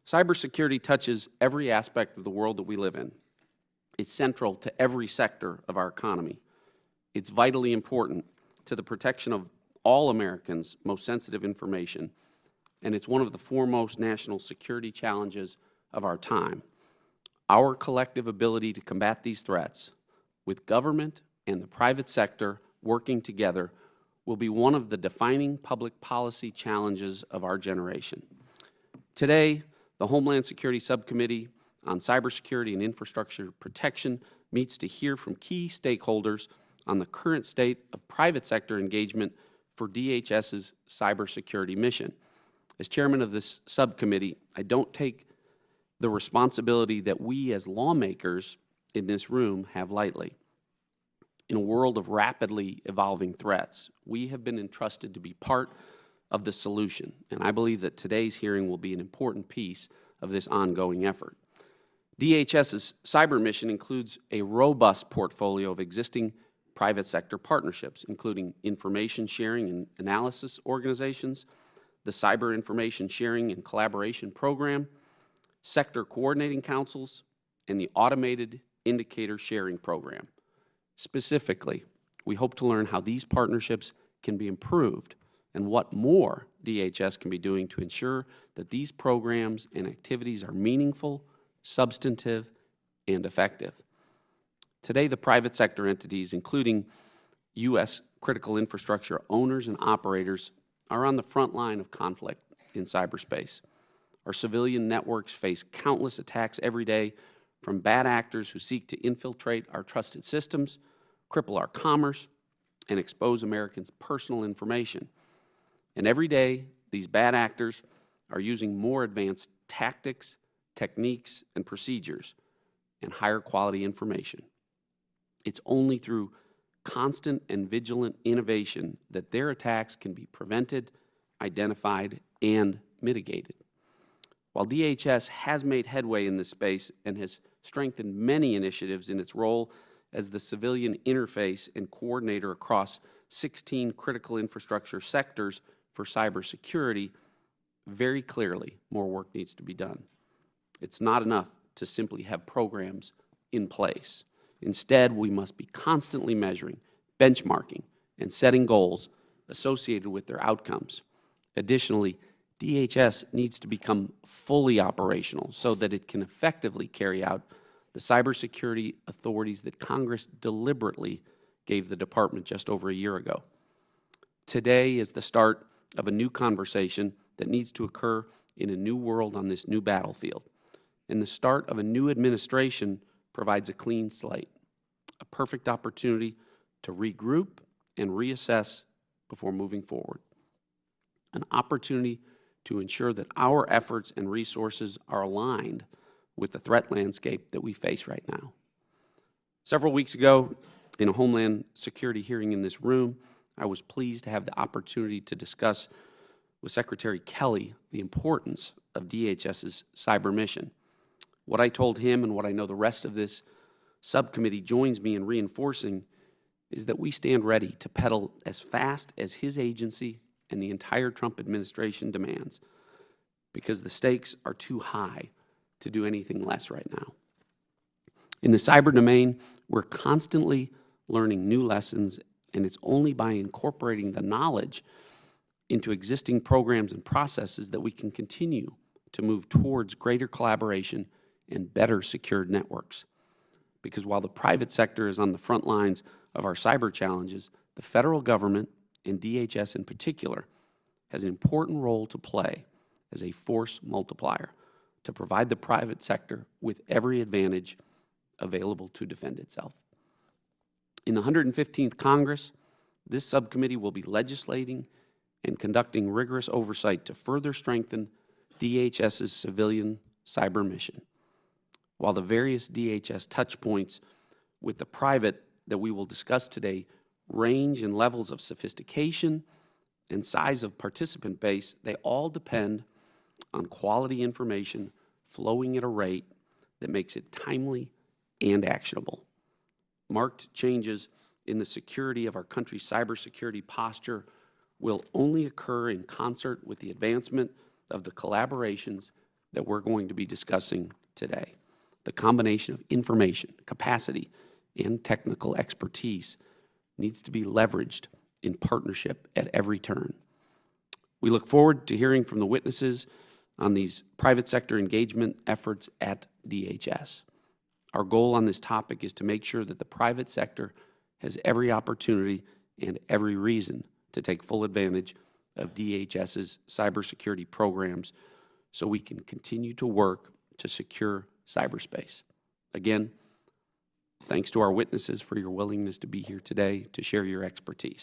Cybersecurity touches every aspect of the world that we live in. It's central to every sector of our economy. It's vitally important to the protection of all Americans' most sensitive information, and it's one of the foremost national security challenges of our time. Our collective ability to combat these threats, with government and the private sector working together, will be one of the defining public policy challenges of our generation. Today, the Homeland Security Subcommittee on Cybersecurity and Infrastructure Protection meets to hear from key stakeholders on the current state of private sector engagement for DHS's cybersecurity mission. As chairman of this subcommittee, I don't take the responsibility that we as lawmakers in this room have lightly. In a world of rapidly evolving threats, we have been entrusted to be part of the solution, and I believe that today's hearing will be an important piece of this ongoing effort. DHS's cyber mission includes a robust portfolio of existing private sector partnerships, including information sharing and analysis organizations, the Cyber Information Sharing and Collaboration Program, sector coordinating councils, and the Automated Indicator Sharing Program. Specifically, we hope to learn how these partnerships can be improved and what more DHS can be doing to ensure that these programs and activities are meaningful, substantive, and effective. Today, the private sector entities, including U.S. critical infrastructure owners and operators, are on the front line of conflict in cyberspace. Our civilian networks face countless attacks every day from bad actors who seek to infiltrate our trusted systems, cripple our commerce, and expose Americans' personal information. And every day, these bad actors are using more advanced tactics, techniques, and procedures, and higher quality information. It's only through constant and vigilant innovation that their attacks can be prevented, identified, and mitigated. While DHS has made headway in this space and has strengthened many initiatives in its role as the civilian interface and coordinator across 16 critical infrastructure sectors for cybersecurity, very clearly more work needs to be done. It's not enough to simply have programs in place. Instead, we must be constantly measuring, benchmarking, and setting goals associated with their outcomes. Additionally, DHS needs to become fully operational so that it can effectively carry out the cybersecurity authorities that Congress deliberately gave the department just over a year ago. Today is the start of a new conversation that needs to occur in a new world on this new battlefield. And the start of a new administration provides a clean slate, a perfect opportunity to regroup and reassess before moving forward, an opportunity to ensure that our efforts and resources are aligned with the threat landscape that we face right now. Several weeks ago, in a Homeland Security hearing in this room, I was pleased to have the opportunity to discuss with Secretary Kelly the importance of DHS's cyber mission. What I told him and what I know the rest of this subcommittee joins me in reinforcing is that we stand ready to pedal as fast as his agency and the entire Trump administration demands, because the stakes are too high to do anything less right now. In the cyber domain, we're constantly learning new lessons, and it's only by incorporating the knowledge into existing programs and processes that we can continue to move towards greater collaboration and better secured networks. Because while the private sector is on the front lines of our cyber challenges, the federal government, and DHS in particular, has an important role to play as a force multiplier to provide the private sector with every advantage available to defend itself. In the 115th Congress, this subcommittee will be legislating and conducting rigorous oversight to further strengthen DHS's civilian cyber mission. While the various DHS touchpoints with the private that we will discuss today range in levels of sophistication and size of participant base, they all depend on quality information flowing at a rate that makes it timely and actionable. Marked changes in the security of our country's cybersecurity posture will only occur in concert with the advancement of the collaborations that we're going to be discussing today. The combination of information, capacity, and technical expertise needs to be leveraged in partnership at every turn. We look forward to hearing from the witnesses on these private sector engagement efforts at DHS. Our goal on this topic is to make sure that the private sector has every opportunity and every reason to take full advantage of DHS's cybersecurity programs so we can continue to work to secure cyberspace. Again, thanks to our witnesses for your willingness to be here today to share your expertise.